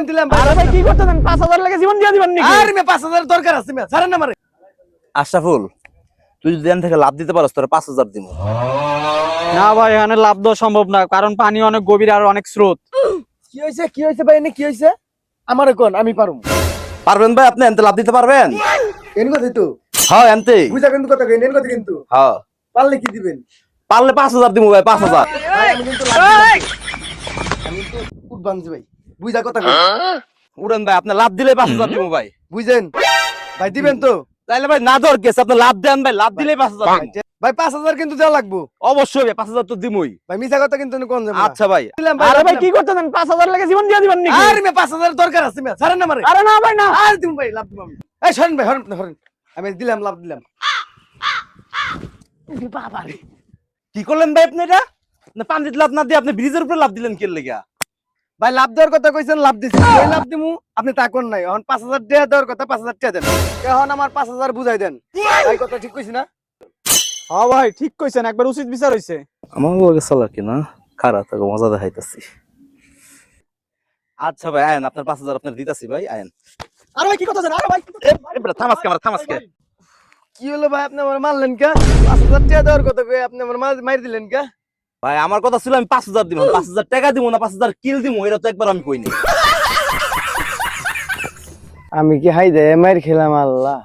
দিলাম আরে ভাই কি করতেছেন 5000 লাগে জীবন দিয়ে দিবেন নাকি আরে মে 5000 দরকার আছে মে ছাড়েন না মারে আশরাফুল তুই যদি এখান থেকে লাভ দিতে পারস তোর 5000 দিব। না ভাই এখানে লাভ দেওয়া সম্ভব না কারণ পানি অনেক গভীর আর অনেক স্রোত। কি হইছে ভাই এনে কি হইছে আমারে কোন আমি পারুম পারবেন ভাই আপনি এনতে লাভ দিতে পারবেন? এন কথা তো হ্যাঁ এনতে। বুঝা কিন্তু কথা কই এন কথা কিন্তু হ্যাঁ পারলে কি দিবেন পারলে 5000 দিব ভাই 5000। ভাই আমি কিন্তু লাগি আমি তো উঠ বানছি ভাই বুঝা কথা কই উড়েন ভাই আপনি লাভ দিলে 5000 দিব ভাই। বুঝেন ভাই দিবেন তো তাইলে ভাই না দর গেছে আপনি লাভ দেন ভাই লাভ দিলে 5000 দিব। ভাই 5000 কিন্তু দেওয়া লাগবো অবশ্যই ভাই 5000 তো দিমই। ভাই মিছা কথা কিন্তু কোন যাবে আচ্ছা ভাই। দিলাম আরে ভাই কি করতেছেন 5000 লাগে জীবন দিয়ে দিবেন নাকি আরে মে 5000 দরকার আছে মে ছাড়েন না মারে আরে না ভাই না আর দিম ভাই লাভ দিম আমি এই শুনেন ভাই হরেন আমি দিলাম লাভ দিলাম বাবা রে কি করলেন ভাই আপনি এটা? না পানিতে লাভ না দিয়ে আপনি ব্রিজের উপরে লাভ দিলেন কি লাগা? ভাই লাভ দেওয়ার কথা কইছেন লাভ দিছি ওই লাভ দিমু আপনি তা কোন নাই এখন 5000 টাকা দেওয়ার কথা 5000 টাকা দেন এখন আমার 5000 বুঝাই দেন ভাই কথা ঠিক কইছি না হ্যাঁ ভাই ঠিক কইছেন একবার উচিত বিচার হইছে। আমার লগে চালাকি না খারাপ তাকে মজা দেখাইতাছি। আচ্ছা ভাই আয়েন আপনার 5000 আপনার দিতাছি ভাই আয়েন। আরে ভাই কি করতেছেন আরে ভাই থামাসকে আমার থামাসকে। কি হলো ভাই আপনি আমার মারলেন কা 5000 টাকা দেওয়ার কথা কই আপনি আমার মার দিলেন কা ভাই আমার কথা ছিল আমি 5000 দিব 5000 টাকা দিব না 5000 কিল দিব এটা তো একবার আমি কইনি। আমি কি হাই দে মার খেলাম আল্লাহ